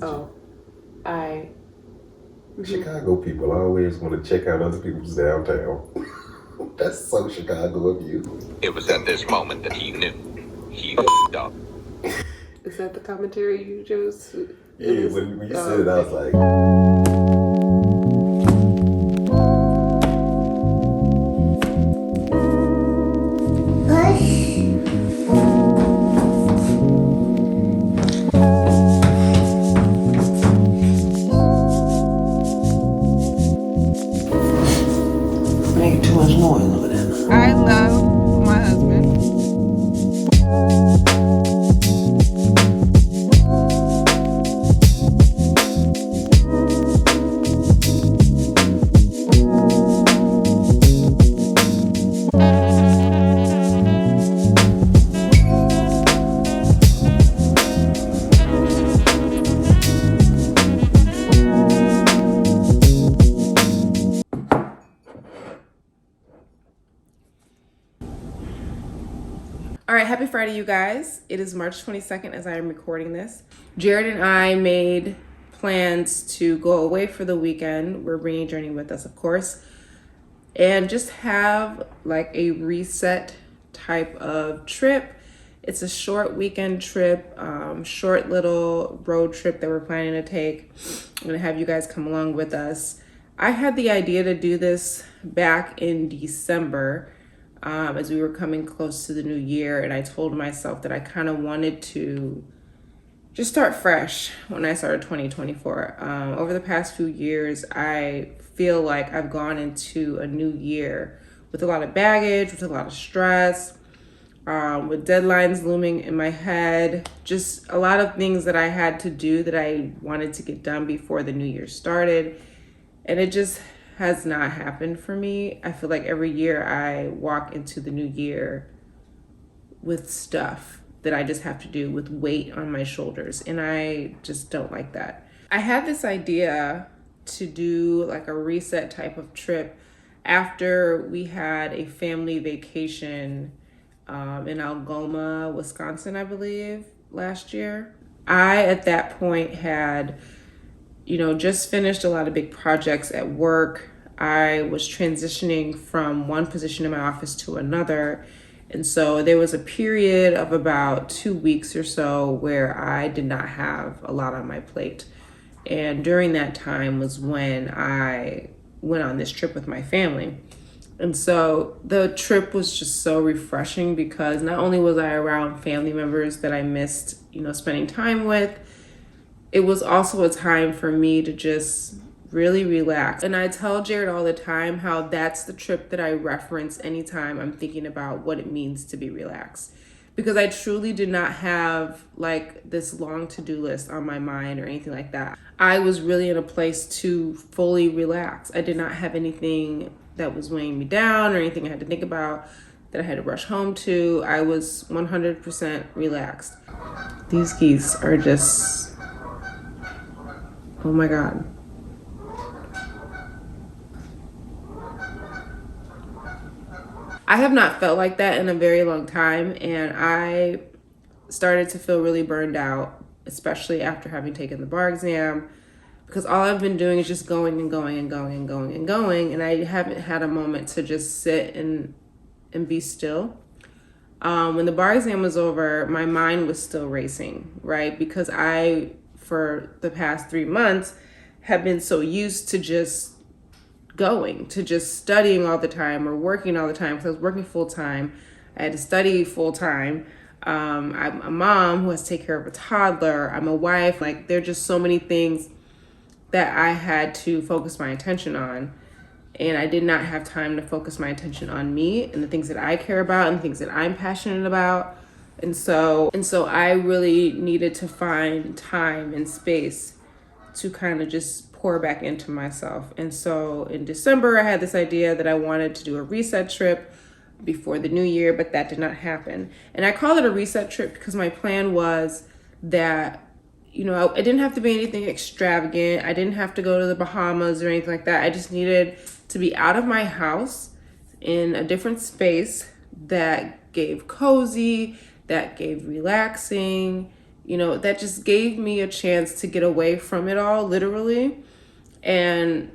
Oh, I. Chicago people always want to check out other people's downtown. That's so Chicago of you. It was at this moment that he knew. He f***ed up. Is that the commentary you chose? Yeah, when you said it, I okay. was like, Making too much noise over there. I love my husband. All right, happy Friday, you guys. It is March 22nd as I am recording this. Jared and I made plans to go away for the weekend. We're bringing Journey with us, of course, and just have like a reset type of trip. It's a short weekend trip, short little road trip that we're planning to take. I'm gonna have you guys come along with us. I had the idea to do this back in December as we were coming close to the new year, and I told myself that I kind of wanted to just start fresh when I started 2024. Over the past few years, I feel like I've gone into a new year with a lot of baggage, with a lot of stress, with deadlines looming in my head, just a lot of things that I had to do that I wanted to get done before the new year started. And it just has not happened for me. I feel like every year I walk into the new year with stuff that I just have to do, with weight on my shoulders, and I just don't like that. I had this idea to do like a reset type of trip after we had a family vacation in Algoma, Wisconsin, I believe, last year. I, at that point, had just finished a lot of big projects at work. I was transitioning from one position in my office to another. And so there was a period of about 2 weeks or so where I did not have a lot on my plate. And during that time was when I went on this trip with my family. And so the trip was just so refreshing because not only was I around family members that I missed, spending time with, it was also a time for me to just really relax. And I tell Jared all the time how that's the trip that I reference anytime I'm thinking about what it means to be relaxed. Because I truly did not have like this long to-do list on my mind or anything like that. I was really in a place to fully relax. I did not have anything that was weighing me down or anything I had to think about that I had to rush home to. I was 100% relaxed. These geese are just, oh my God. I have not felt like that in a very long time, and I started to feel really burned out, especially after having taken the bar exam, because all I've been doing is just going and going and going and going and going, and I haven't had a moment to just sit and be still. When the bar exam was over, my mind was still racing, right? Because I, for the past 3 months, have been so used to just going, to just studying all the time or working all the time, because I was working full time. I had to study full time. I'm a mom who has to take care of a toddler. I'm a wife. Like, there are just so many things that I had to focus my attention on. And I did not have time to focus my attention on me and the things that I care about and the things that I'm passionate about. And so I really needed to find time and space to kind of just pour back into myself. And so in December, I had this idea that I wanted to do a reset trip before the new year, but that did not happen. And I call it a reset trip because my plan was that, it didn't have to be anything extravagant. I didn't have to go to the Bahamas or anything like that. I just needed to be out of my house in a different space that gave cozy, that gave relaxing, that just gave me a chance to get away from it all, literally, and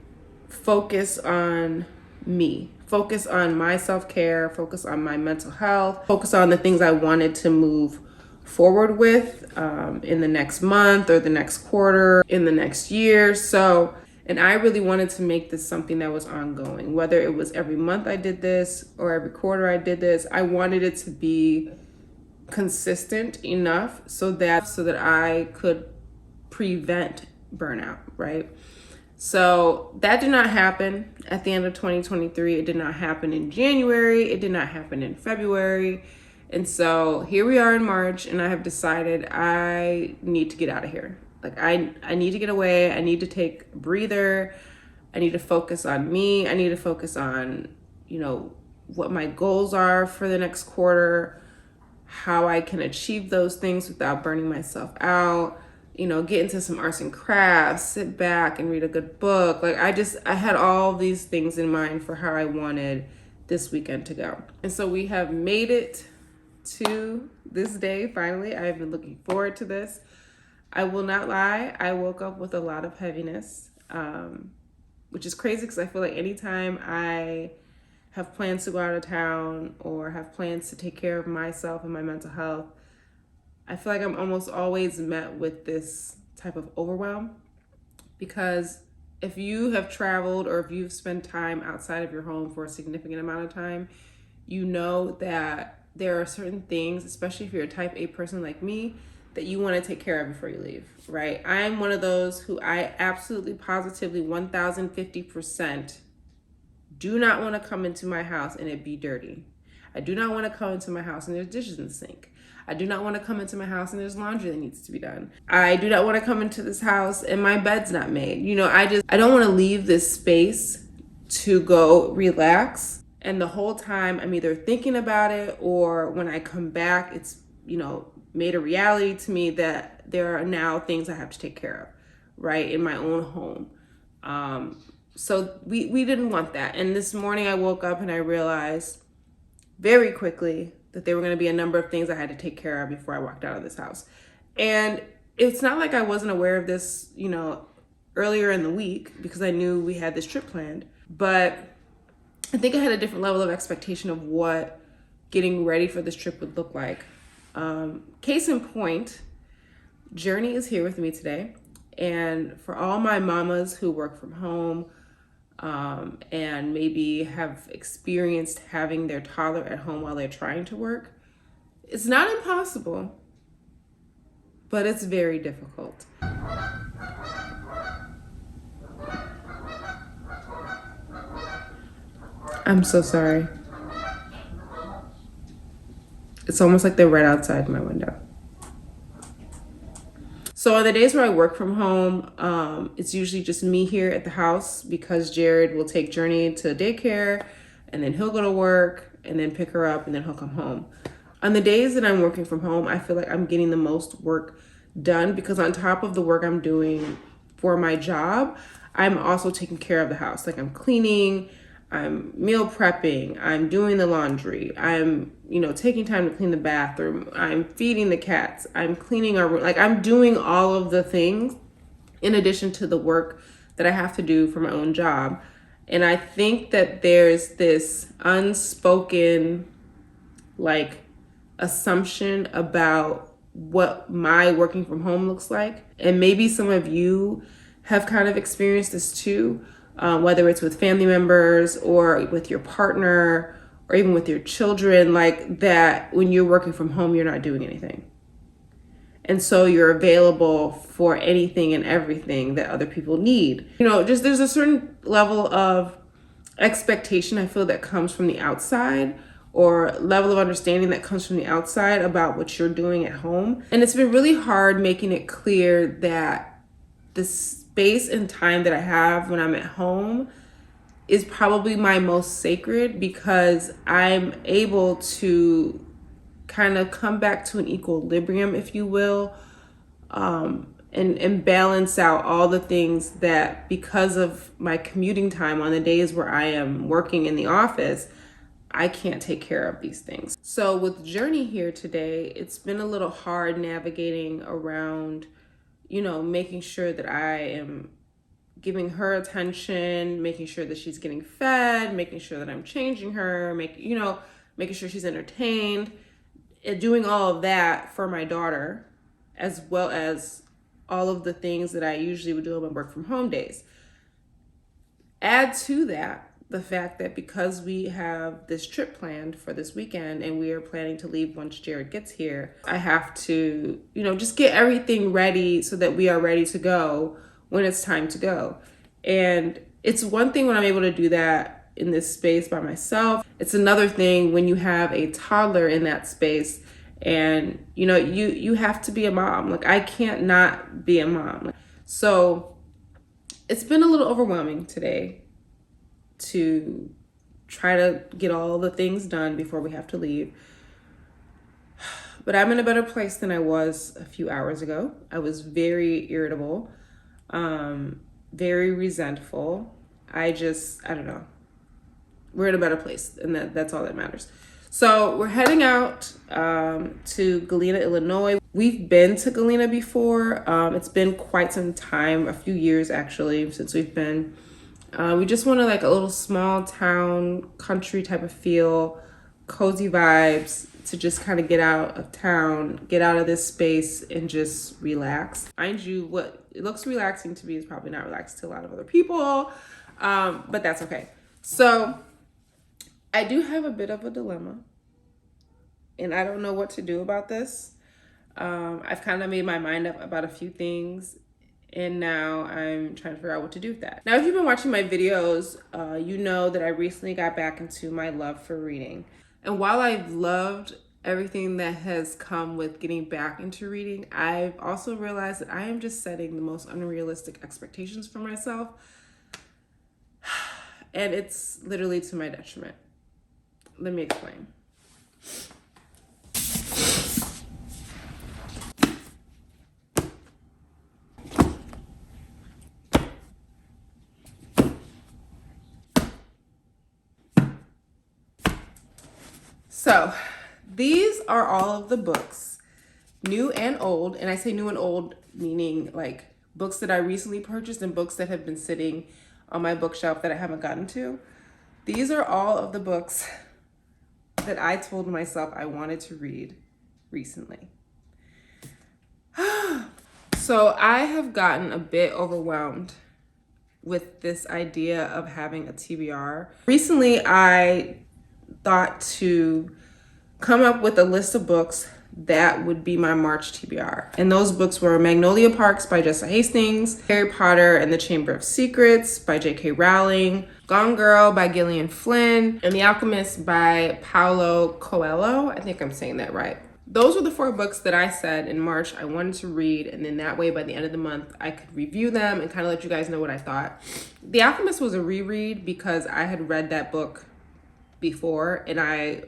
focus on me, focus on my self-care, focus on my mental health, focus on the things I wanted to move forward with in the next month or the next quarter, in the next year. So, and I really wanted to make this something that was ongoing, whether it was every month I did this or every quarter I did this. I wanted it to be consistent enough so that I could prevent burnout, right? So that did not happen at the end of 2023. It did not happen in January. It did not happen in February. And so here we are in March, and I have decided I need to get out of here. Like I need to get away. I need to take a breather. I need to focus on me. I need to focus on, what my goals are for the next quarter, how I can achieve those things without burning myself out, get into some arts and crafts, sit back and read a good book. Like I had all these things in mind for how I wanted this weekend to go. And so we have made it to this day, finally. I've been looking forward to this. I will not lie, I woke up with a lot of heaviness, which is crazy because I feel like anytime I have plans to go out of town or have plans to take care of myself and my mental health, I feel like I'm almost always met with this type of overwhelm. Because if you have traveled or if you've spent time outside of your home for a significant amount of time, you know that there are certain things, especially if you're a type A person like me, that you want to take care of before you leave, right? I'm one of those who I absolutely, positively, 1050% do not want to come into my house and it be dirty. I do not want to come into my house and there's dishes in the sink. I do not want to come into my house and there's laundry that needs to be done. I do not want to come into this house and my bed's not made. I don't want to leave this space to go relax. And the whole time I'm either thinking about it, or when I come back, it's, made a reality to me that there are now things I have to take care of, right, in my own home. So we didn't want that. And this morning I woke up and I realized very quickly that there were going to be a number of things I had to take care of before I walked out of this house. And it's not like I wasn't aware of this, earlier in the week, because I knew we had this trip planned. But I think I had a different level of expectation of what getting ready for this trip would look like. Case in point, Journey is here with me today. And for all my mamas who work from home, and maybe have experienced having their toddler at home while they're trying to work, it's not impossible, but it's very difficult. I'm so sorry. It's almost like they're right outside my window. So on the days where I work from home, it's usually just me here at the house because Jared will take Journey to daycare and then he'll go to work and then pick her up and then he'll come home. On the days that I'm working from home, I feel like I'm getting the most work done because on top of the work I'm doing for my job, I'm also taking care of the house. Like I'm cleaning, I'm meal prepping, I'm doing the laundry, I'm, taking time to clean the bathroom, I'm feeding the cats, I'm cleaning our room. Like I'm doing all of the things in addition to the work that I have to do for my own job. And I think that there's this unspoken, assumption about what my working from home looks like. And maybe some of you have kind of experienced this too. Whether it's with family members or with your partner or even with your children, like that when you're working from home, you're not doing anything. And so you're available for anything and everything that other people need. Just there's a certain level of expectation I feel that comes from the outside, or level of understanding that comes from the outside about what you're doing at home. And it's been really hard making it clear that the space and time that I have when I'm at home is probably my most sacred, because I'm able to kind of come back to an equilibrium, if you will, and balance out all the things that, because of my commuting time on the days where I am working in the office, I can't take care of these things. So with Journey here today, it's been a little hard navigating around, making sure that I am giving her attention, making sure that she's getting fed, making sure that I'm changing her, making sure she's entertained, and doing all of that for my daughter, as well as all of the things that I usually would do on my work from home days. Add to that the fact that because we have this trip planned for this weekend and we are planning to leave once Jared gets here, I have to, just get everything ready so that we are ready to go when it's time to go. And it's one thing when I'm able to do that in this space by myself. It's another thing when you have a toddler in that space and, you have to be a mom. Like, I can't not be a mom. So it's been a little overwhelming today to try to get all the things done before we have to leave. But I'm in a better place than I was a few hours ago. I was very irritable, very resentful. I don't know. We're in a better place, and that's all that matters. So we're heading out to Galena, Illinois. We've been to Galena before. It's been quite some time, a few years actually, since we've been. We just wanted like a little small town, country type of feel, cozy vibes to just kind of get out of town, get out of this space and just relax. Mind you, what it looks relaxing to me is probably not relaxing to a lot of other people, but that's okay. So I do have a bit of a dilemma and I don't know what to do about this. I've kind of made my mind up about a few things. And now I'm trying to figure out what to do with that. Now, if you've been watching my videos, you know that I recently got back into my love for reading. And while I've loved everything that has come with getting back into reading, I've also realized that I am just setting the most unrealistic expectations for myself. And it's literally to my detriment. Let me explain. So these are all of the books, new and old. And I say new and old, meaning like books that I recently purchased and books that have been sitting on my bookshelf that I haven't gotten to. These are all of the books that I told myself I wanted to read recently. So I have gotten a bit overwhelmed with this idea of having a TBR. Recently, I thought to come up with a list of books that would be my March TBR. And those books were Magnolia Parks by Jessa Hastings, Harry Potter and the Chamber of Secrets by J.K. Rowling, Gone Girl by Gillian Flynn, and The Alchemist by Paulo Coelho. I think I'm saying that right. Those were the 4 books that I said in March I wanted to read, and then that way by the end of the month I could review them and kind of let you guys know what I thought. The Alchemist was a reread because I had read that book before and I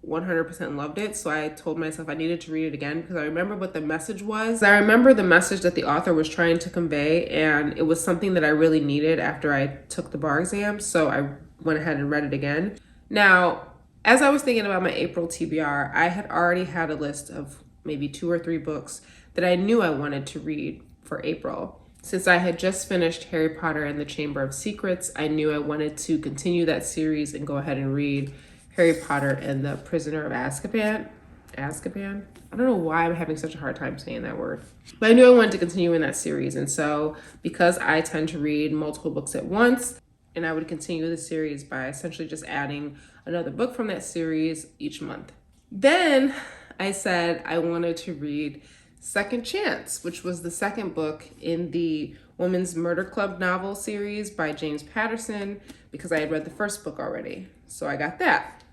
100% loved it. So I told myself I needed to read it again because I remember what the message was. I remember the message that the author was trying to convey, and it was something that I really needed after I took the bar exam. So I went ahead and read it again. Now, as I was thinking about my April TBR, I had already had a list of maybe 2 or 3 books that I knew I wanted to read for April. Since I had just finished Harry Potter and the Chamber of Secrets, I knew I wanted to continue that series and go ahead and read Harry Potter and the Prisoner of Azkaban. Azkaban? I don't know why I'm having such a hard time saying that word. But I knew I wanted to continue in that series. And so because I tend to read multiple books at once, and I would continue the series by essentially just adding another book from that series each month. Then I said I wanted to read Second Chance, which was the second book in the Women's Murder Club novel series by James Patterson, because I had read the first book already. So I got that.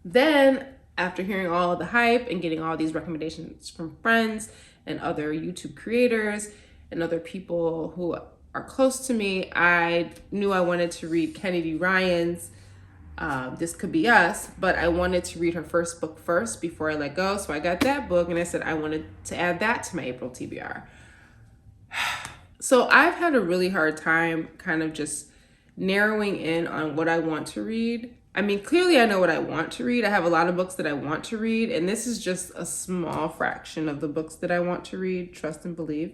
Then, after hearing all of the hype and getting all these recommendations from friends and other YouTube creators and other people who are close to me, I knew I wanted to read Kennedy Ryan's This Could Be Us, but I wanted to read her first book first before I let go. So I got that book and I said I wanted to add that to my April TBR. So I've had a really hard time kind of just narrowing in on what I want to read I mean, clearly I know what I want to read. I have a lot of books that I want to read, and this is just a small fraction of the books that I want to read, trust and believe.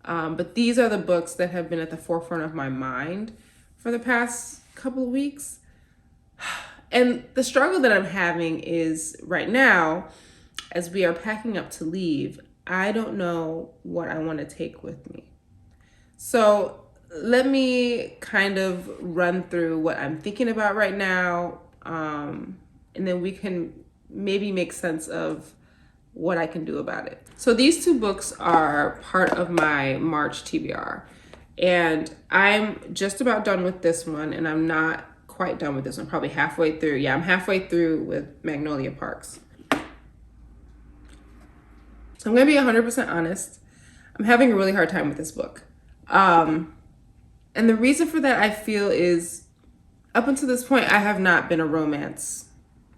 But these are the books that have been at the forefront of my mind for the past couple of weeks. And the struggle that I'm having is right now, as we are packing up to leave, I don't know what I want to take with me. So let me kind of run through what I'm thinking about right now, and then we can maybe make sense of what I can do about it. So these two books are part of my March TBR, and I'm just about done with this one, and I'm not quite done with this one, probably halfway through. Yeah, I'm halfway through with Magnolia Parks. So I'm gonna be 100% honest. I'm having a really hard time with this book. And the reason for that, I feel, is up until this point, I have not been a romance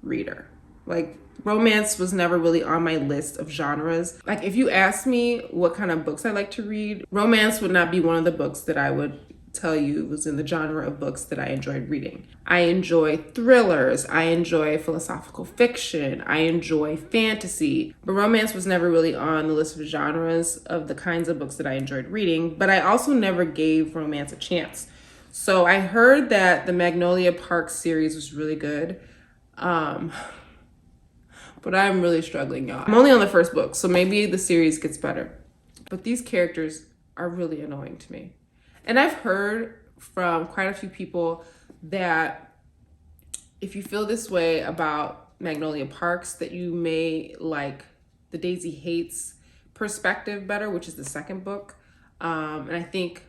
reader. Like, romance was never really on my list of genres. Like, if you asked me what kind of books I like to read, romance would not be one of the books that I would tell you was in the genre of books that I enjoyed reading. I enjoy thrillers, I enjoy philosophical fiction, I enjoy fantasy, but romance was never really on the list of genres of the kinds of books that I enjoyed reading, but I also never gave romance a chance. So I heard that the Magnolia Park series was really good, but I'm really struggling, y'all. I'm only on the first book, so maybe the series gets better, but these characters are really annoying to me. And I've heard from quite a few people that if you feel this way about Magnolia Parks, that you may like the Daisy Hates perspective better, which is the second book. And I think,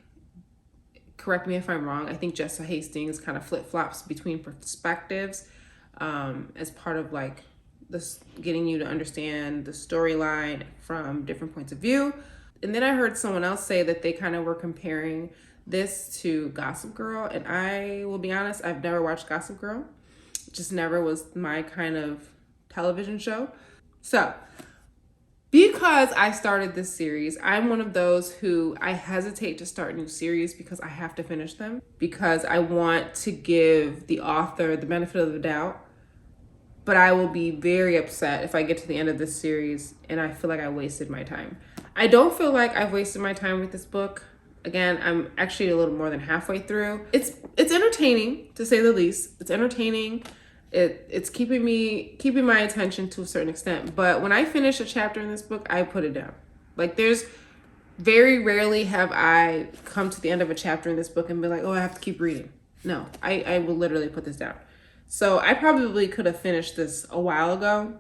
correct me if I'm wrong, I think Jessa Hastings kind of flip-flops between perspectives as part of like this, getting you to understand the storyline from different points of view. And then I heard someone else say that they kind of were comparing this to Gossip Girl. And I will be honest, I've never watched Gossip Girl. It just never was my kind of television show. So because I started this series, I'm one of those who I hesitate to start new series because I have to finish them, because I want to give the author the benefit of the doubt. But I will be very upset if I get to the end of this series and I feel like I wasted my time. I don't feel like I've wasted my time with this book. Again, I'm actually a little more than halfway through. It's entertaining, to say the least. It's entertaining. It's keeping my attention to a certain extent. But when I finish a chapter in this book, I put it down. Like, there's very rarely have I come to the end of a chapter in this book and be like, oh, I have to keep reading. No, I will literally put this down. So I probably could have finished this a while ago.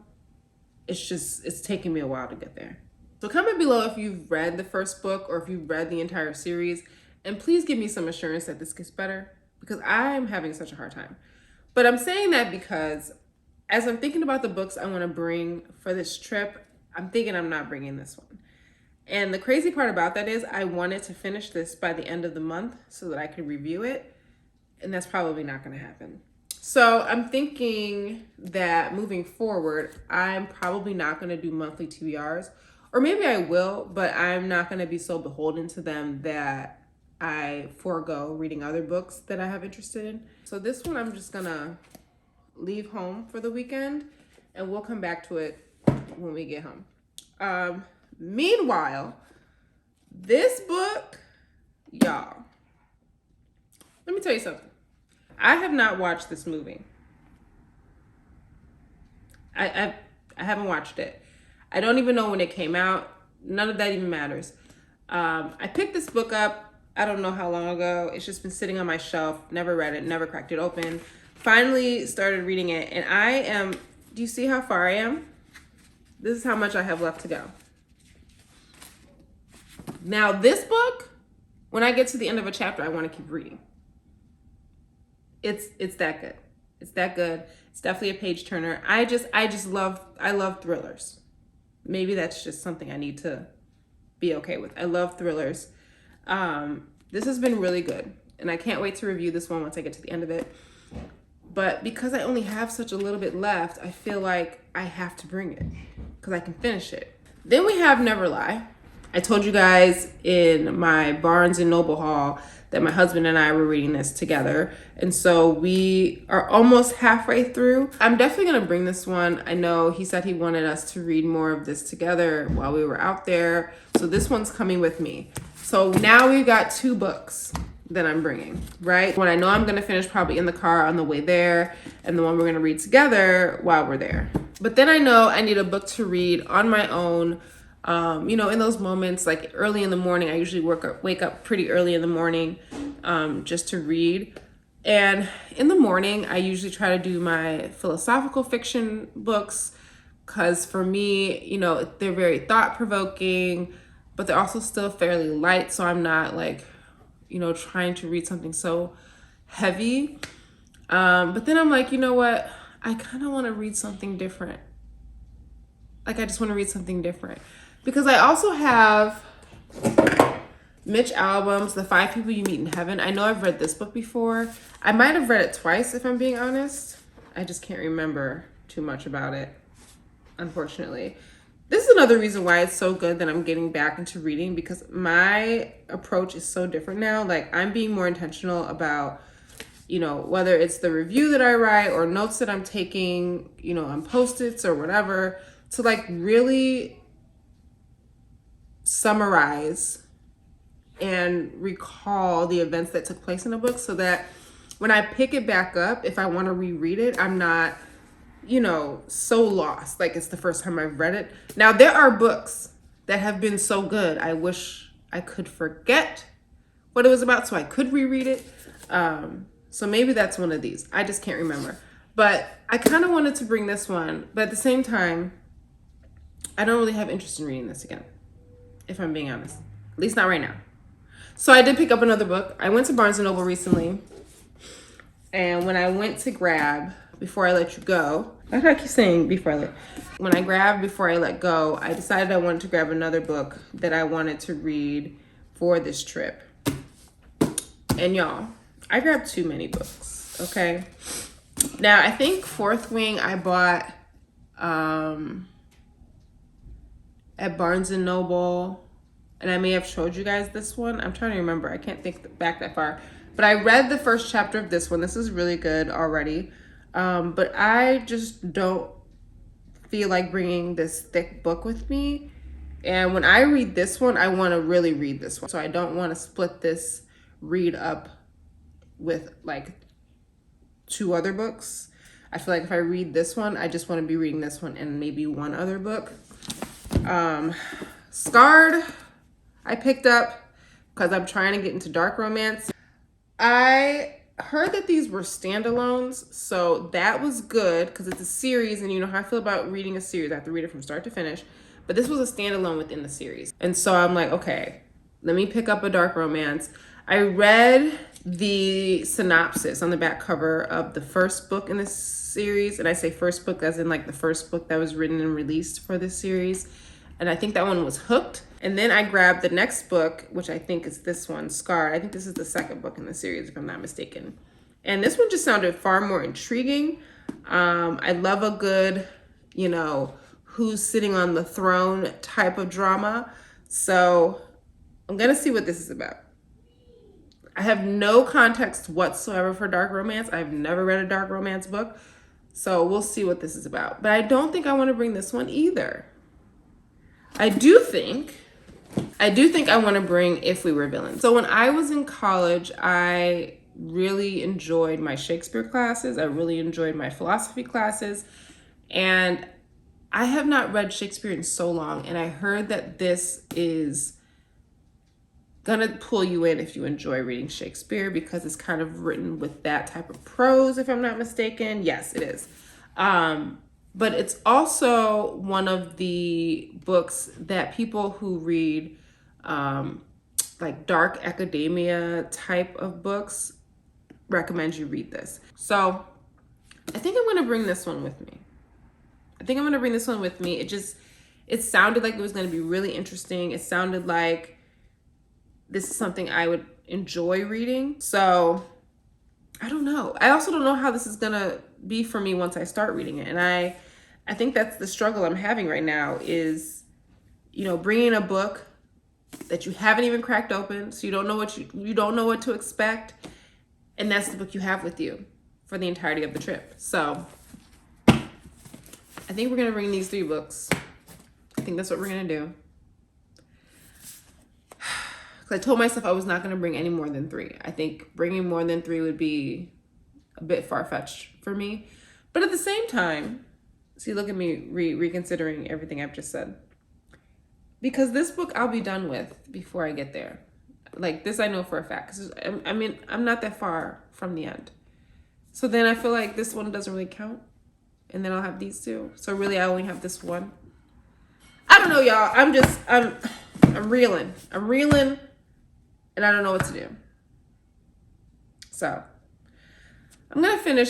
It's taking me a while to get there. So comment below if you've read the first book or if you've read the entire series, and please give me some assurance that this gets better, because I'm having such a hard time. But I'm saying that because as I'm thinking about the books I want to bring for this trip, I'm thinking I'm not bringing this one. And the crazy part about that is I wanted to finish this by the end of the month so that I could review it, and that's probably not going to happen. So I'm thinking that moving forward, I'm probably not going to do monthly TBRs. Or maybe I will, but I'm not going to be so beholden to them that I forego reading other books that I have interested in. So this one, I'm just going to leave home for the weekend, and we'll come back to it when we get home. Meanwhile, this book, y'all, let me tell you something. I have not watched this movie. I haven't watched it. I don't even know when it came out. None of that even matters. I picked this book up, I don't know how long ago. It's just been sitting on my shelf, never read it, never cracked it open. Finally started reading it, and do you see how far I am? This is how much I have left to go. Now this book, when I get to the end of a chapter, I want to keep reading. It's that good. It's that good. It's definitely a page turner. I love thrillers. Maybe that's just something I need to be okay with. I love thrillers. This has been really good, and I can't wait to review this one once I get to the end of it. But because I only have such a little bit left, I feel like I have to bring it because I can finish it. Then we have Never Lie. I told you guys in my Barnes and Noble haul that my husband and I were reading this together. And so we are almost halfway through. I'm definitely gonna bring this one. I know he said he wanted us to read more of this together while we were out there. So this one's coming with me. So now we've got 2 books that I'm bringing, right? One I know I'm gonna finish probably in the car on the way there, and the one we're gonna read together while we're there. But then I know I need a book to read on my own. You know, in those moments, like early in the morning, I usually wake up pretty early in the morning just to read. And in the morning, I usually try to do my philosophical fiction books because for me, you know, they're very thought-provoking, but they're also still fairly light. So I'm not like, you know, trying to read something so heavy. But then I'm like, you know what? I kind of want to read something different. Like, I just want to read something different. Because I also have Mitch Albom's The 5 People You Meet in Heaven. I know I've read this book before. I might have read it twice, if I'm being honest. I just can't remember too much about it, unfortunately. This is another reason why it's so good that I'm getting back into reading, because my approach is so different now. Like, I'm being more intentional about, you know, whether it's the review that I write or notes that I'm taking, you know, on Post-its or whatever, to like really summarize and recall the events that took place in a book so that when I pick it back up, if I want to reread it, I'm not, you know, so lost like it's the first time I've read it. Now, there are books that have been so good, I wish I could forget what it was about so I could reread it. So maybe that's one of these. I just can't remember. But I kind of wanted to bring this one, but at the same time, I don't really have interest in reading this again, if I'm being honest. At least not right now. So I did pick up another book. I went to Barnes & Noble recently. And when I went to grab Before I Let You Go, that's what I keep saying, when I grabbed Before I Let Go, I decided I wanted to grab another book that I wanted to read for this trip. And y'all, I grabbed too many books, okay? Now, I think Fourth Wing I bought at Barnes & Noble, and I may have showed you guys this one. I'm trying to remember. I can't think back that far. But I read the first chapter of this one. This is really good already. But I just don't feel like bringing this thick book with me. And when I read this one, I want to really read this one. So I don't want to split this read up with like 2 other books. I feel like if I read this one, I just want to be reading this one and maybe one other book. Scarred, I picked up because I'm trying to get into dark romance. I heard that these were standalones, so that was good because it's a series, and you know how I feel about reading a series. I have to read it from start to finish. But this was a standalone within the series. And so I'm like, okay, let me pick up a dark romance. I read the synopsis on the back cover of the first book in this series. And I say first book as in like the first book that was written and released for this series. And I think that one was Hooked. And then I grabbed the next book, which I think is this one, Scarred. I think this is the second book in the series, if I'm not mistaken. And this one just sounded far more intriguing. I love a good, you know, who's sitting on the throne type of drama. So I'm going to see what this is about. I have no context whatsoever for dark romance. I've never read a dark romance book. So we'll see what this is about. But I don't think I want to bring this one either. I do think I want to bring If We Were Villains. So when I was in college, I really enjoyed my Shakespeare classes. I really enjoyed my philosophy classes. And I have not read Shakespeare in so long. And I heard that this is gonna pull you in if you enjoy reading Shakespeare because it's kind of written with that type of prose, if I'm not mistaken. Yes, it is. But it's also one of the books that people who read like dark academia type of books recommend you read this. So I think I'm going to bring this one with me. It sounded like it was going to be really interesting. It sounded like this is something I would enjoy reading. So I don't know. I also don't know how this is going to be for me once I start reading it. And I think that's the struggle I'm having right now is, you know, bringing a book that you haven't even cracked open, so you don't know what to expect, and that's the book you have with you for the entirety of the trip. So I think we're gonna bring these 3 books. I think that's what we're gonna do. Because I told myself I was not gonna bring any more than 3. I think bringing more than 3 would be a bit far-fetched for me. But at the same time, see, look at me reconsidering everything I've just said. Because this book I'll be done with before I get there. Like this I know for a fact. 'Cause I mean, I'm not that far from the end. So then I feel like this one doesn't really count. And then I'll have these 2. So really I only have this one. I don't know, y'all. I'm reeling. And I don't know what to do. So I'm going to finish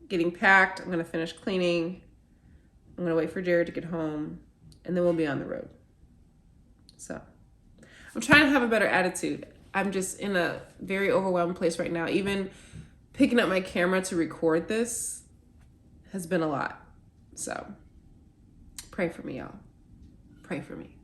getting packed. I'm going to finish cleaning. I'm going to wait for Jared to get home. And then we'll be on the road. So I'm trying to have a better attitude. I'm just in a very overwhelmed place right now. Even picking up my camera to record this has been a lot. So pray for me, y'all. Pray for me.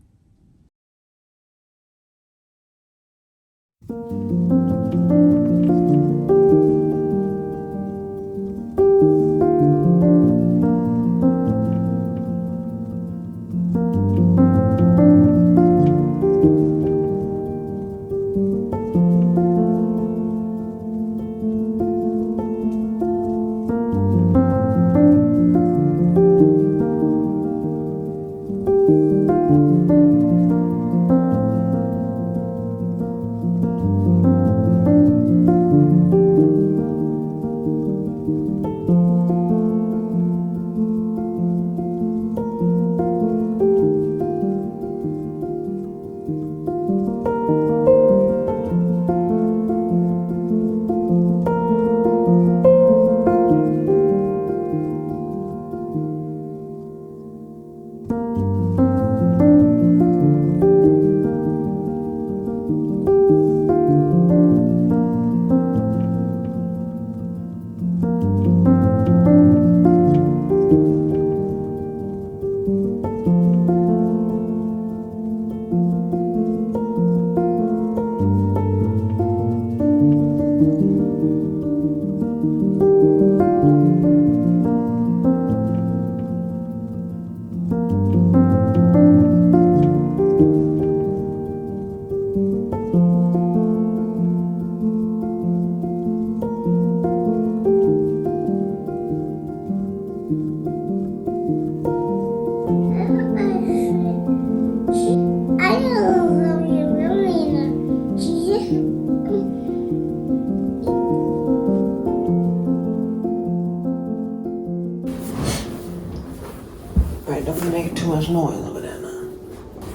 Don't make too much noise over there now.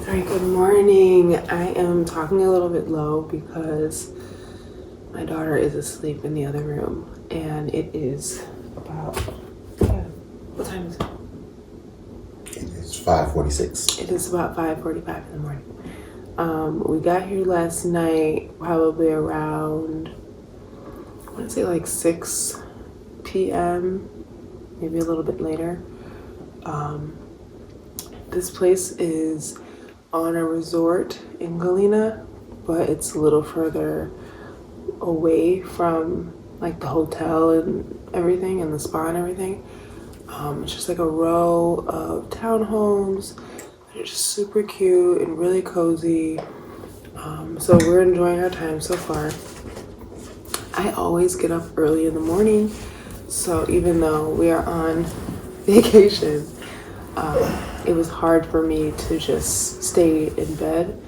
Alright, good morning. I am talking a little bit low because my daughter is asleep in the other room and it is about, what time is it? It is 5:46. It is about 5:45 in the morning. We got here last night probably around, I want to say like 6 p.m., maybe a little bit later. This place is on a resort in Galena, but it's a little further away from like the hotel and everything and the spa and everything. It's just like a row of townhomes. They're just super cute and really cozy. So we're enjoying our time so far. I always get up early in the morning, so even though we are on vacation, it was hard for me to just stay in bed.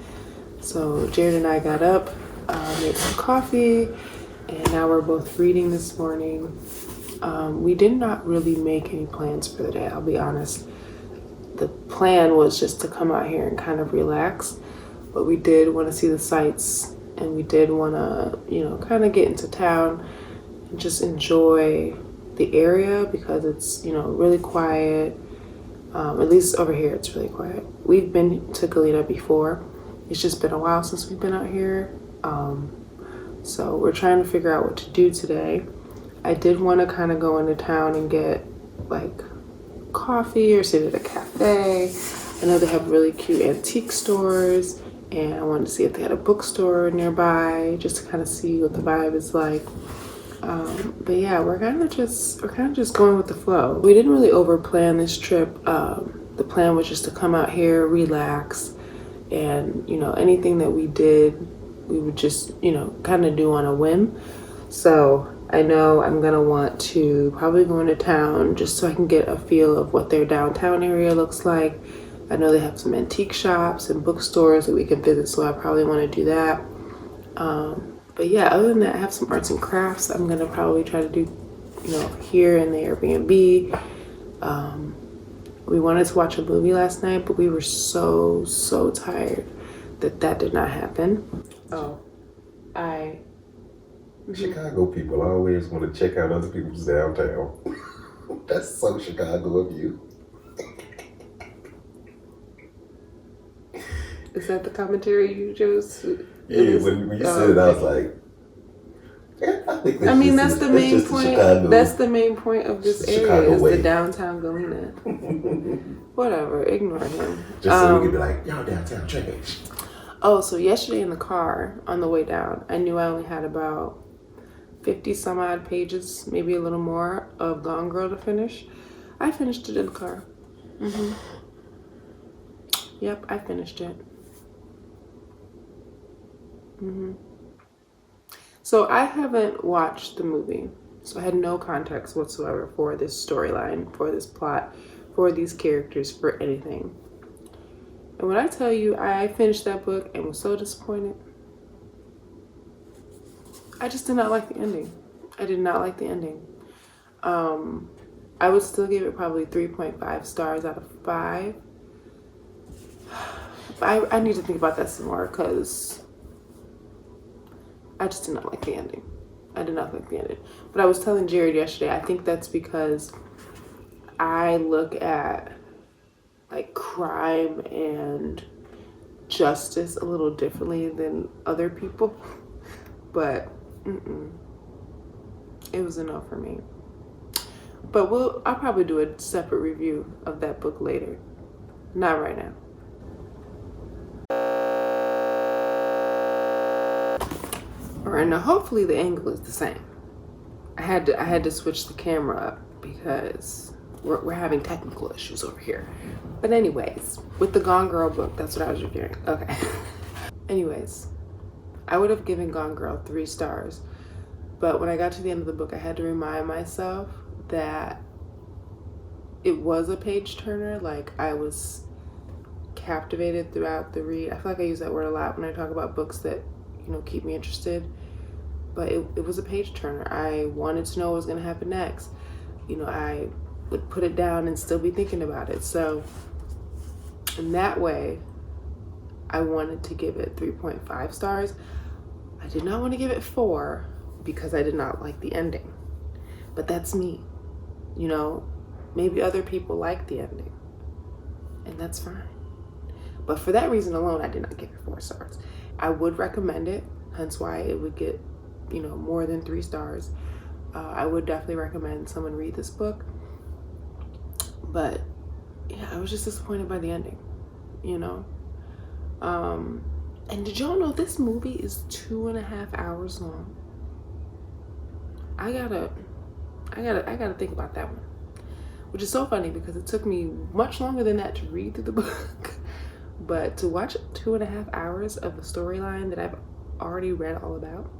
So Jared and I got up, made some coffee, and now we're both reading this morning. We did not really make any plans for the day, I'll be honest. The plan was just to come out here and kind of relax, but we did want to see the sights, and we did want to, kind of get into town and just enjoy the area because it's, really quiet. At least over here, it's really quiet. We've been to Galena before. It's just been a while since we've been out here. So we're trying to figure out what to do today. I did want to kind of go into town and get like coffee or sit at a cafe. I know they have really cute antique stores and I wanted to see if they had a bookstore nearby, just to kind of see what the vibe is like. But yeah, we're kind of just going with the flow. We didn't really over plan this trip. The plan was just to come out here, relax, and anything that we did, we would just kind of do on a whim. So I know I'm gonna want to probably go into town just so I can get a feel of what their downtown area looks like. I know they have some antique shops and bookstores that we can visit, so I probably want to do that. But yeah, other than that, I have some arts and crafts I'm gonna probably try to do, here in the Airbnb. We wanted to watch a movie last night, but we were so tired that did not happen. Chicago people always want to check out other people's downtown. That's so Chicago of you. Is that the commentary you chose? Yeah, when you said it, I was like, I think that's the main point. That's the main point of this area is the downtown Galena. Whatever, ignore him. Just so we could be like, y'all downtown trash. Oh, so yesterday in the car on the way down, I knew I only had about 50 some odd pages, maybe a little more, of Gone Girl to finish. I finished it in the car. Yep, I finished it. So I haven't watched the movie, so I had no context whatsoever for this storyline, for this plot, for these characters, for anything. And when I tell you I finished that book and was so disappointed, I just did not like the ending. I did not like the ending. I would still give it probably 3.5 stars out of 5. I need to think about that some more because I just did not like the ending. I did not like the ending. But I was telling Jared yesterday, I think that's because I look at like crime and justice a little differently than other people. But it was a no for me. But I'll probably do a separate review of that book later. Not right now. Alright, now hopefully the angle is the same. I had to switch the camera up because we're having technical issues over here. But anyways, with the Gone Girl book, that's what I was reviewing. Okay. Anyways, I would have given Gone Girl 3 stars. But when I got to the end of the book, I had to remind myself that it was a page turner. Like, I was captivated throughout the read. I feel like I use that word a lot when I talk about books that, keep me interested. But it was a page turner. I wanted to know what was going to happen next. I would put it down and still be thinking about it. So in that way, I wanted to give it 3.5 stars. I did not want to give it 4 because I did not like the ending. But that's me. Maybe other people like the ending. And that's fine. But for that reason alone, I did not give it 4 stars. I would recommend it, hence why it would get, more than 3 stars. I would definitely recommend someone read this book. But yeah, I was just disappointed by the ending, And did y'all know this movie is 2.5 hours long? I gotta think about that one. Which is so funny because it took me much longer than that to read through the book. But to watch 2.5 hours of a storyline that I've already read all about,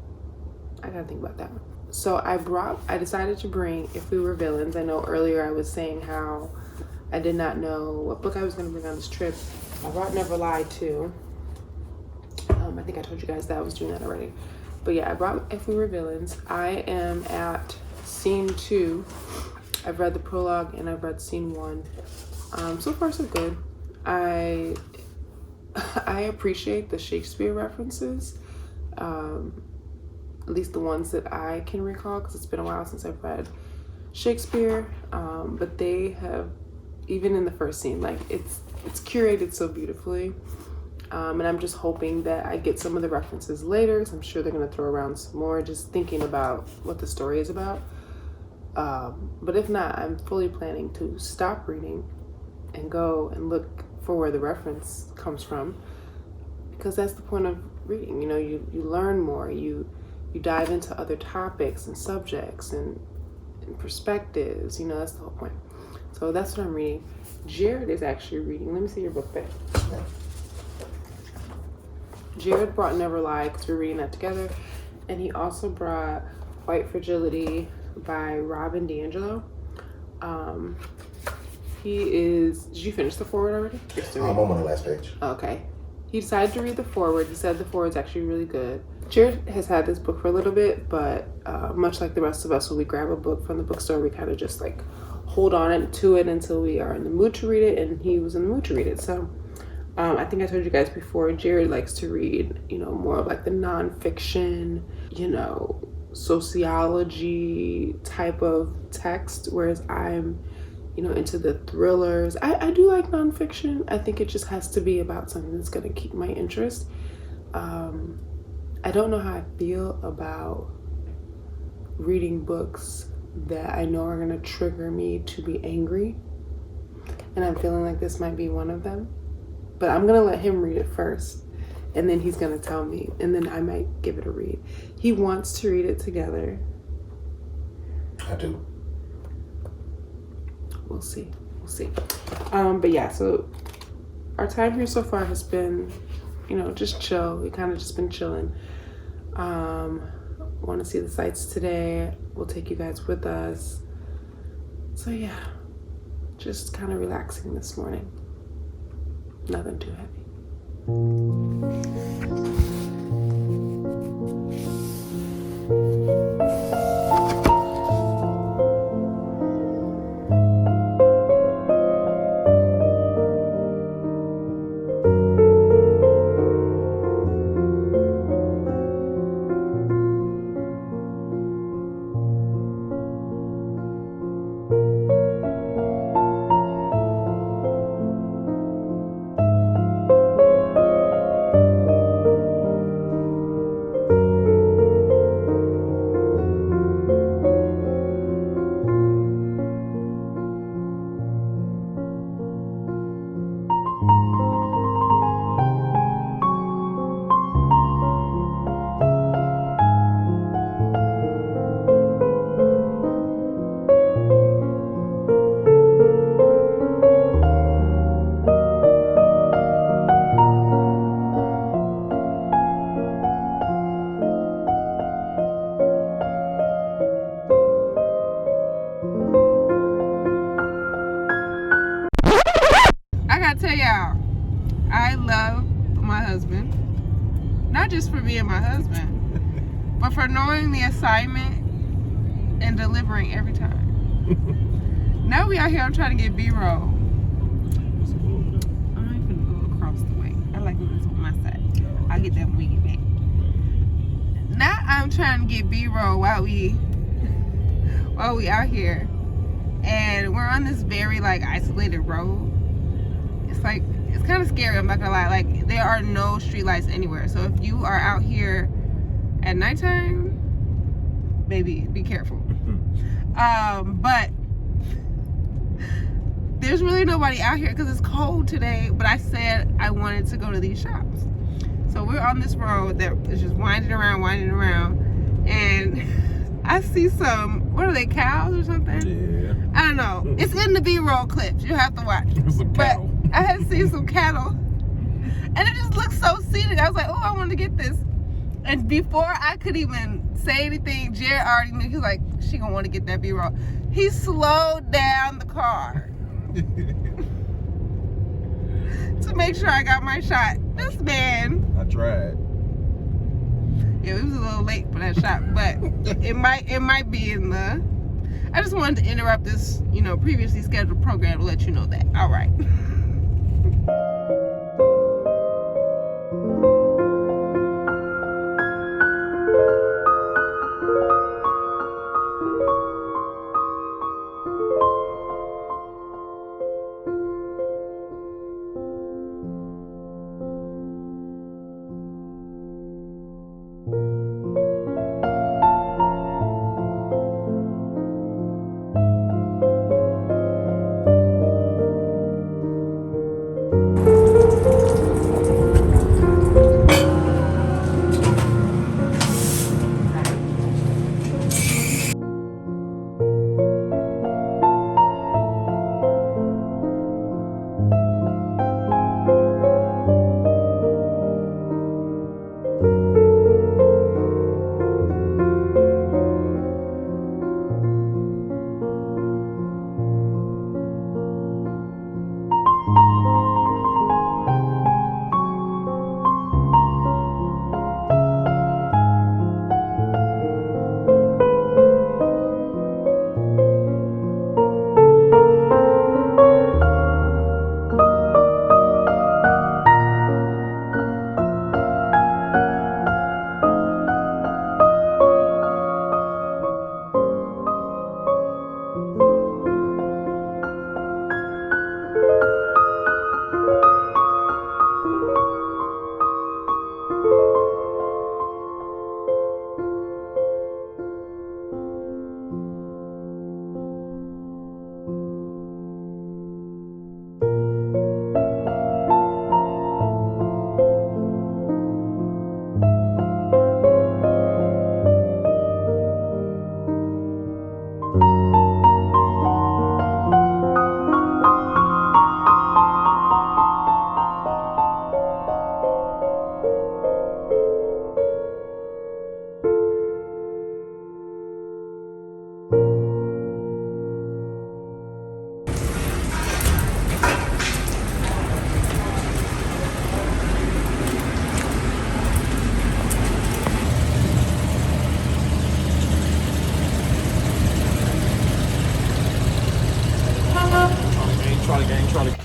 I gotta think about that one. So I decided to bring If We Were Villains. I know earlier I was saying how I did not know what book I was gonna bring on this trip. I brought Never Lie too. I think I told you guys that I was doing that already. But yeah, I brought If We Were Villains. I am at scene 2. I've read the prologue and I've read scene 1. So far so good. I appreciate the Shakespeare references, at least the ones that I can recall, because it's been a while since I've read Shakespeare. But they have, even in the first scene, like it's curated so beautifully. And I'm just hoping that I get some of the references later, because I'm sure they're going to throw around some more, just thinking about what the story is about. But if not, I'm fully planning to stop reading and go and look for where the reference comes from, because that's the point of reading. You know, you learn more. You dive into other topics and subjects and perspectives. You know, that's the whole point. So that's what I'm reading. Jared is actually reading. Let me see your book back. Jared brought Never Lie because we're reading that together. And he also brought White Fragility by Robin DiAngelo. Did you finish the forward already? I'm on the last page. Okay. He decided to read the forward. He said the forward's actually really good. Jared has had this book for a little bit, but much like the rest of us, when we grab a book from the bookstore, we kind of just like hold on to it until we are in the mood to read it, and he was in the mood to read it. So I think I told you guys before, Jared likes to read, you know, more of like the nonfiction, you know, sociology type of text, whereas I'm, you know, into the thrillers. I do like nonfiction. I think it just has to be about something that's going to keep my interest. I don't know how I feel about reading books that I know are going to trigger me to be angry. And I'm feeling like this might be one of them. But I'm going to let him read it first. And then he's going to tell me. And then I might give it a read. He wants to read it together. I do. We'll see. But yeah, so our time here so far has been, you know, just chill. We kind of just been chilling. Want to see the sights today. We'll take you guys with us. So yeah, just kind of relaxing this morning. Nothing too heavy. I gotta tell y'all, I love my husband. Not just for being my husband, but for knowing the assignment and delivering every time. Now we out here, I'm trying to get B-roll. I'm not even gonna go across the way. I like when it's on my side. I'll get that when we get back. Now I'm trying to get B-roll while we out here. And we're on this very like isolated road. It's kind of scary, I'm not gonna lie. Like, there are no street lights anywhere. So if you are out here at nighttime, maybe be careful. But there's really nobody out here because it's cold today. But I said I wanted to go to these shops. So we're on this road that is just winding around. And I see some, what are they, cows or something? Yeah. I don't know. It's in the B-roll clips. You have to watch. But I had seen some cattle, and it just looked so scenic. I was like, oh, I want to get this. And before I could even say anything, Jared already knew. He was like, she gonna want to get that B-roll. He slowed down the car to make sure I got my shot. This man. I tried. Yeah, it was a little late for that shot, but it might be in the. I just wanted to interrupt this, you know, previously scheduled program to let you know that. All right.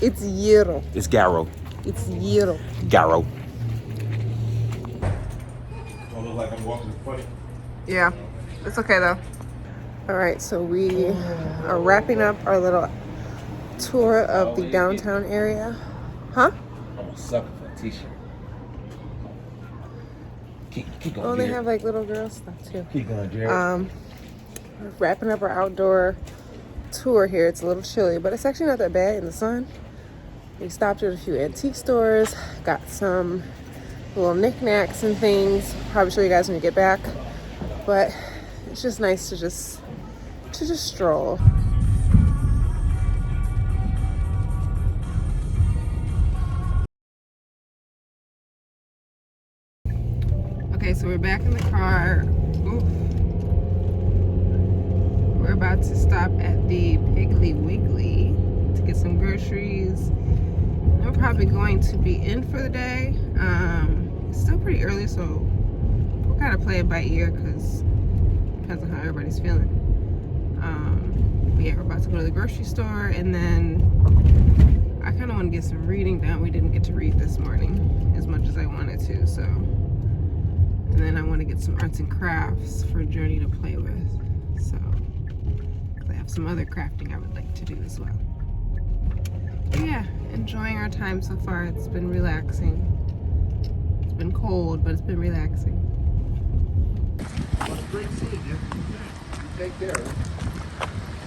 It's gyro. It's gyro. It's gyro. Gyro. Don't look like I'm walking funny. Yeah, it's okay though. All right, so we are wrapping up our little tour of the downtown area. Huh? I'm a sucker for a t-shirt. Keep going, Oh, they Jared. have like little girl stuff too. Keep going, Jared. We're wrapping up our outdoor tour here. It's a little chilly, but it's actually not that bad in the sun. We stopped at a few antique stores, got some little knickknacks and things. Probably show you guys when we get back, but it's just nice to just stroll. Okay, so we're back in the car. Oof. We're about to stop at the Piggly Wiggly to get some groceries. We're probably going to be in for the day. It's still pretty early, so we'll kind of play it by ear because it depends on how everybody's feeling. But yeah, we're about to go to the grocery store, and then I kind of want to get some reading done. We didn't get to read this morning as much as I wanted to, so. And then I want to get some arts and crafts for Journey to play with. So, I have some other crafting I would like to do as well. But yeah, enjoying our time so far. It's been relaxing. It's been cold, but it's been relaxing. Great seeing you. Take care.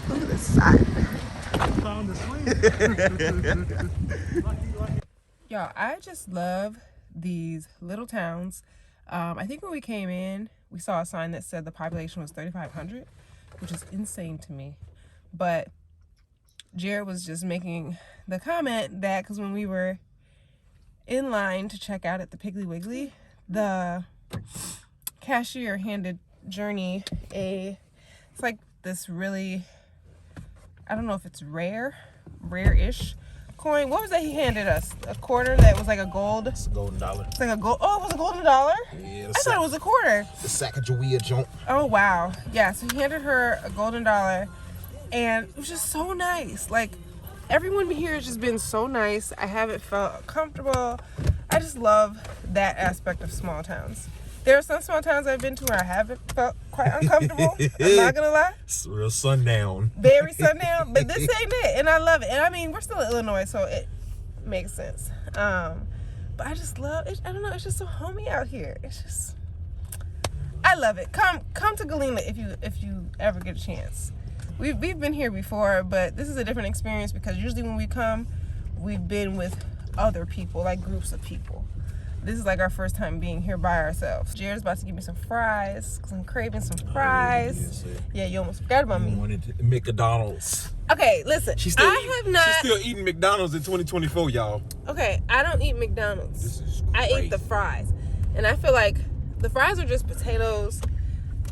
Look at this side. Found the swing. Y'all, I just love these little towns. I think when we came in, we saw a sign that said the population was 3,500, which is insane to me. But Jared was just making the comment that because when we were in line to check out at the Piggly Wiggly, the cashier handed Journey it's like this really, I don't know if it's rare-ish coin. What was that he handed us? A quarter that was like a gold? It's a golden dollar. It's like a gold. Oh, it was a golden dollar? Yeah, I thought it was a quarter. the Sacagawea joint. Oh, wow. Yeah, so he handed her a golden dollar, and it was just so nice. Like, everyone here has just been so nice. I haven't felt comfortable. I just love that aspect of small towns. There are some small towns I've been to where I haven't felt quite uncomfortable. I'm not gonna lie. It's real sundown. Very sundown, but this ain't it, and I love it. And I mean, we're still in Illinois, so it makes sense. But I just love it. I don't know. It's just so homey out here. It's just, I love it. Come to Galena if you ever get a chance. We've been here before, but this is a different experience because usually when we come, we've been with other people, like groups of people. This is like our first time being here by ourselves. Jared's about to give me some fries because I'm craving some fries. Yeah, you almost forgot about me. Wanted McDonald's. Okay, listen. She's still eating McDonald's in 2024, y'all. Okay, I don't eat McDonald's. This is I crazy. eat the fries. And I feel like the fries are just potatoes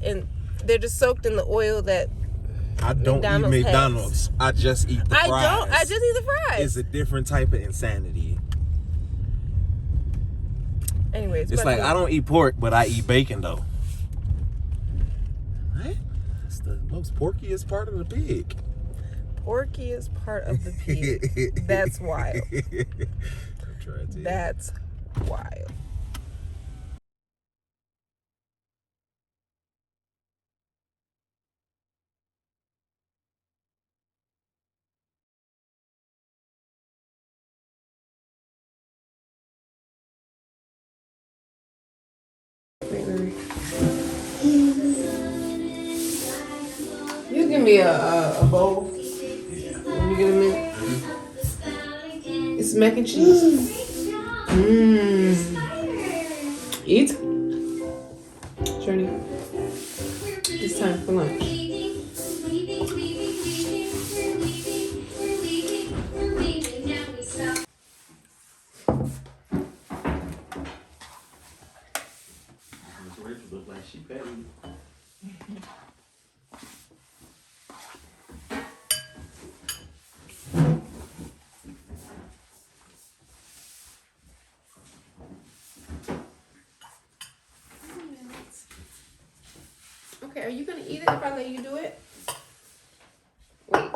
and they're just soaked in the oil that I don't McDonald's eat McDonald's. I just eat the fries. I just eat the fries. It's a different type of insanity. Anyways, It's like I don't eat pork, but I eat bacon though. What? That's the most porkiest part of the pig. porkiest part of the pig. That's wild. I'm trying to. That's wild. You give me a bowl when you get a minute. It's mac and cheese. Eat. Journey. It's time for lunch. Look like she petty. Okay, are you gonna eat it if I let you do it? Wait.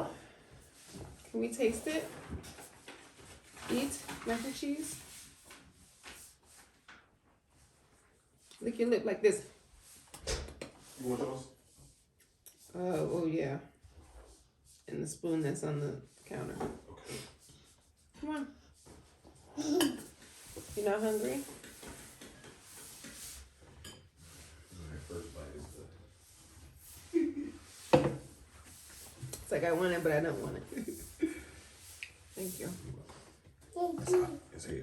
Can we taste it? Eat mac and cheese. Lick your lip like this. You want those? Oh yeah. And the spoon that's on the counter. Okay. Come on. You're not hungry? First bite is It's like I want it, but I don't want it. Thank you. it's hot as hell.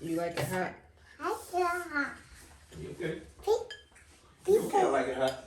You like it hot? You okay? You okay? I like it hot.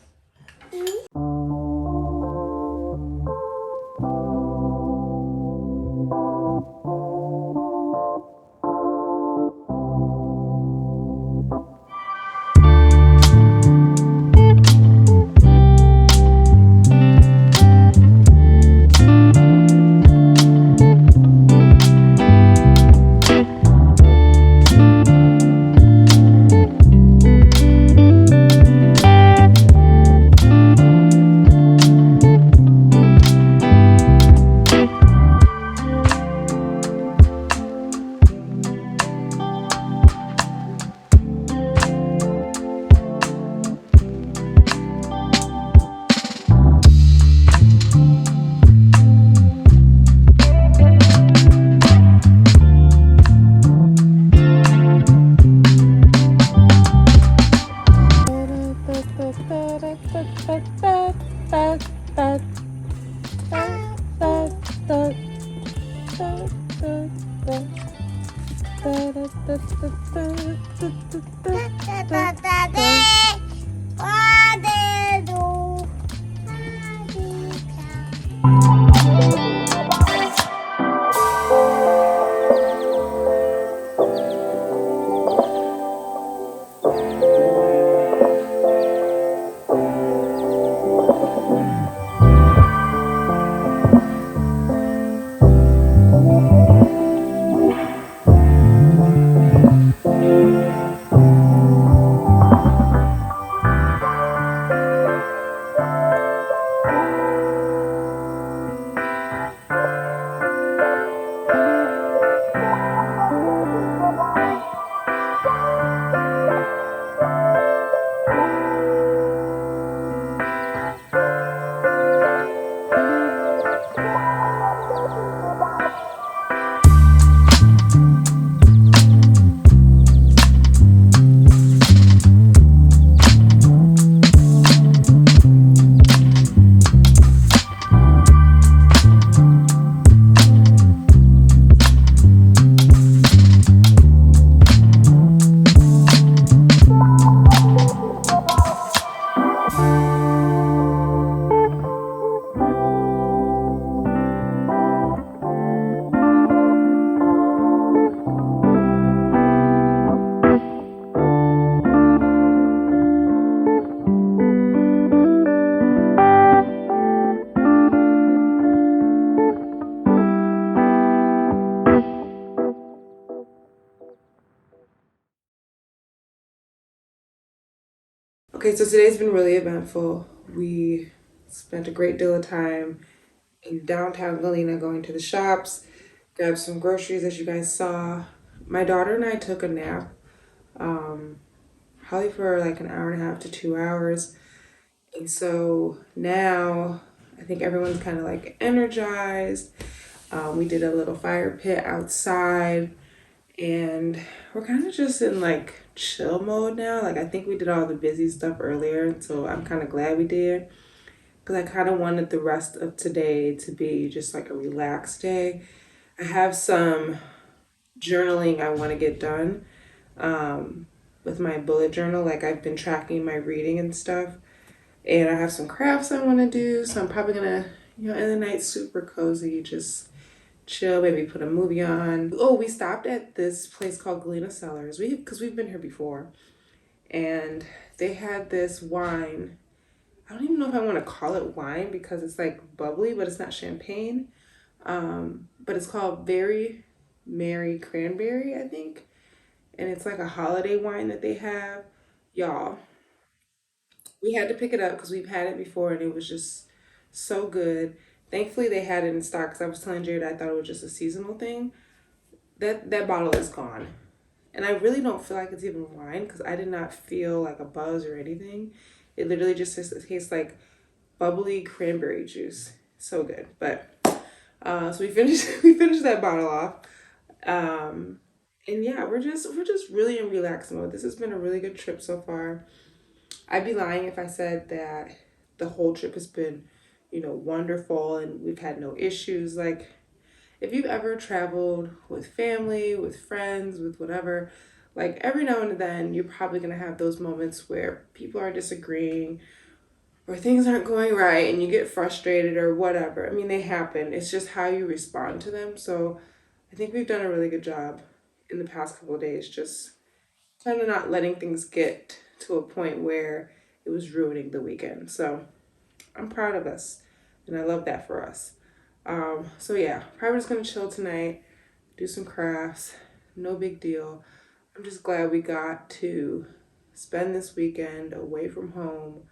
Okay, so today's been really eventful. We spent a great deal of time in downtown Galena going to the shops, grabbed some groceries as you guys saw. My daughter and I took a nap, probably for like an hour and a half to 2 hours. And so now I think everyone's kind of like energized. We did a little fire pit outside and we're kind of just in like chill mode now. Like I think we did all the busy stuff earlier, so I'm kind of glad we did because I kind of wanted the rest of today to be just like a relaxed day. I have some journaling I want to get done with my bullet journal. Like I've been tracking my reading and stuff, and I have some crafts I want to do. So I'm probably gonna, end the night super cozy, just chill, maybe put a movie on. Oh, we stopped at this place called Galena Cellars. Because we've been here before, and they had this wine. I don't even know if I want to call it wine because it's like bubbly, but it's not champagne. But it's called Very Merry Cranberry, I think, and it's like a holiday wine that they have. Y'all, we had to pick it up because we've had it before, and it was just so good. Thankfully, they had it in stock because I was telling Jared I thought it was just a seasonal thing. That bottle is gone. And I really don't feel like it's even wine because I did not feel like a buzz or anything. It literally just tastes like bubbly cranberry juice. So good. But so we finished that bottle off. And yeah, we're just really in relax mode. This has been a really good trip so far. I'd be lying if I said that the whole trip has been, wonderful and we've had no issues. Like, if you've ever traveled with family, with friends, with whatever, like every now and then you're probably gonna have those moments where people are disagreeing or things aren't going right and you get frustrated or whatever. I mean, they happen. It's just how you respond to them. So I think we've done a really good job in the past couple of days, just kind of not letting things get to a point where it was ruining the weekend. So I'm proud of us and I love that for us. So yeah, probably just gonna chill tonight, do some crafts, no big deal. I'm just glad we got to spend this weekend away from home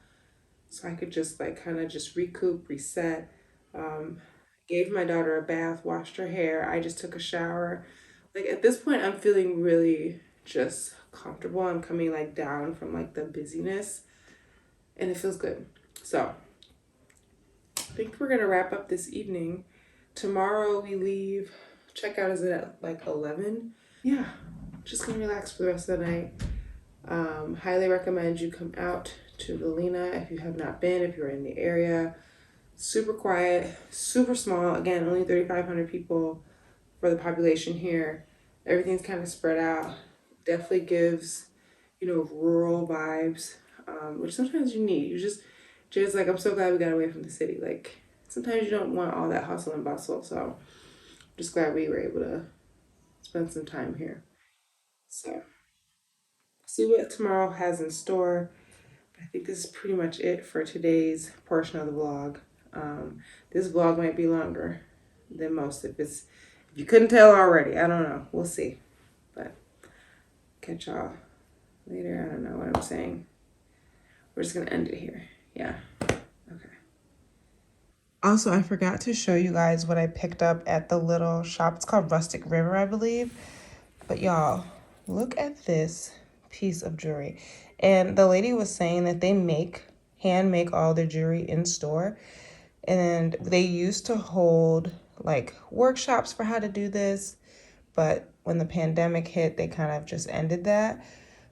so I could just kind of just recoup, reset. Gave my daughter a bath, washed her hair. I just took a shower. Like at this point, I'm feeling really just comfortable. I'm coming down from the busyness and it feels good. So I think we're gonna wrap up this evening. Tomorrow we leave. Checkout is at 11. Yeah, just gonna relax for the rest of the night. Highly recommend you come out to Galena if you have not been, if you're in the area. Super quiet, super small. Again, only 3,500 people for the population here. Everything's kind of spread out. Definitely gives, rural vibes, which sometimes you need. Jared's I'm so glad we got away from the city. Sometimes you don't want all that hustle and bustle. So I'm just glad we were able to spend some time here. So see what tomorrow has in store. I think this is pretty much it for today's portion of the vlog. This vlog might be longer than most if you couldn't tell already. I don't know. We'll see. But catch y'all later. I don't know what I'm saying. We're just gonna end it here. Yeah. Okay. Also, I forgot to show you guys what I picked up at the little shop. It's called Rustic River, I believe. But y'all, look at this piece of jewelry. And the lady was saying that they hand make all their jewelry in store. And they used to hold workshops for how to do this. But when the pandemic hit, they kind of just ended that.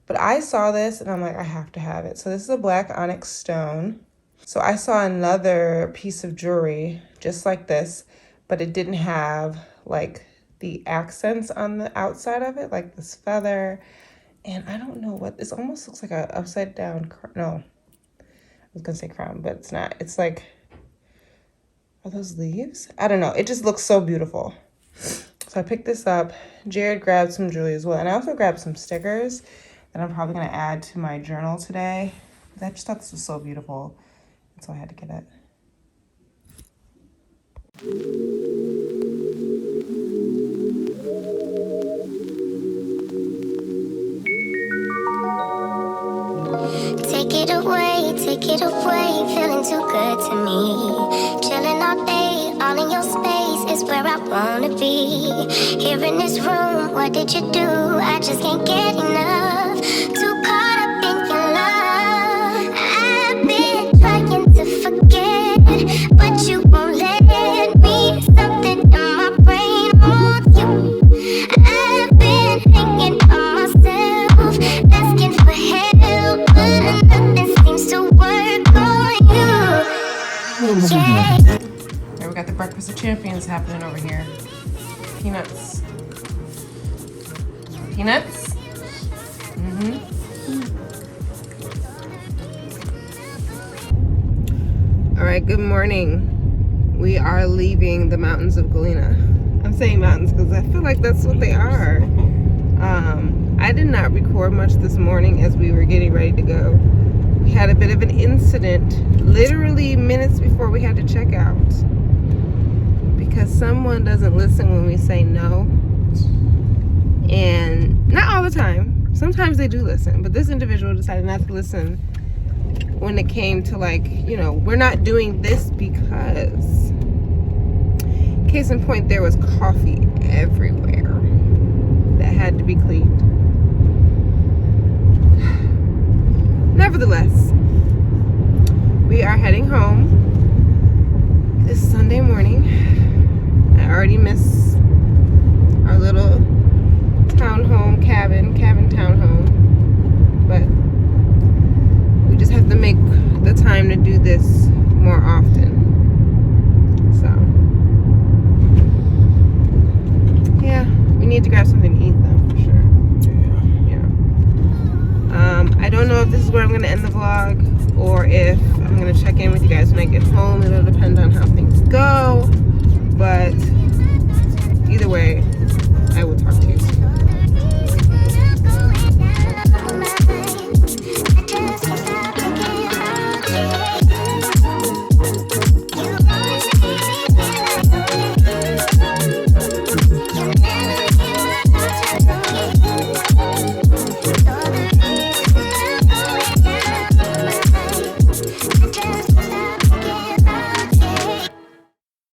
But I saw this and I'm like, I have to have it. So this is a black onyx stone. So I saw another piece of jewelry just like this, but it didn't have the accents on the outside of it, like this feather. And I don't know what, this almost looks like a upside down, no, I was gonna say crown, but it's not. It's are those leaves? I don't know. It just looks so beautiful. So I picked this up. Jared grabbed some jewelry as well. And I also grabbed some stickers that I'm probably gonna add to my journal today. I just thought this was so beautiful. And so I had to get it. Take it away, feeling too good to me. Chilling all day, all in your space is where I wanna be. Here in this room, what did you do? I just can't get enough. Too caught up in your love. I've been trying to forget, but you won't let me. Something in my brain wants you. I've been hanging on myself, asking for help, but nothing seems to work on you. Yeah. There we got the Breakfast of Champions happening over here. Peanuts. Peanuts? All right, good morning. We are leaving the mountains of Galena. I'm saying mountains because I feel like that's what they are. I did not record much this morning as we were getting ready to go. We had a bit of an incident literally minutes before we had to check out because someone doesn't listen when we say no. And not all the time. Sometimes they do listen, but this individual decided not to listen when it came to we're not doing this because Case in point, there was coffee everywhere that had to be cleaned. Nevertheless, we are heading home this Sunday morning. I already miss our little townhome cabin townhome, but we just have to make the time to do this more often. So yeah, we need to grab something to eat though, for sure. Yeah. I don't know if this is where I'm gonna end the vlog or if I'm gonna check in with you guys when I get home. It'll depend on how things go, but either way,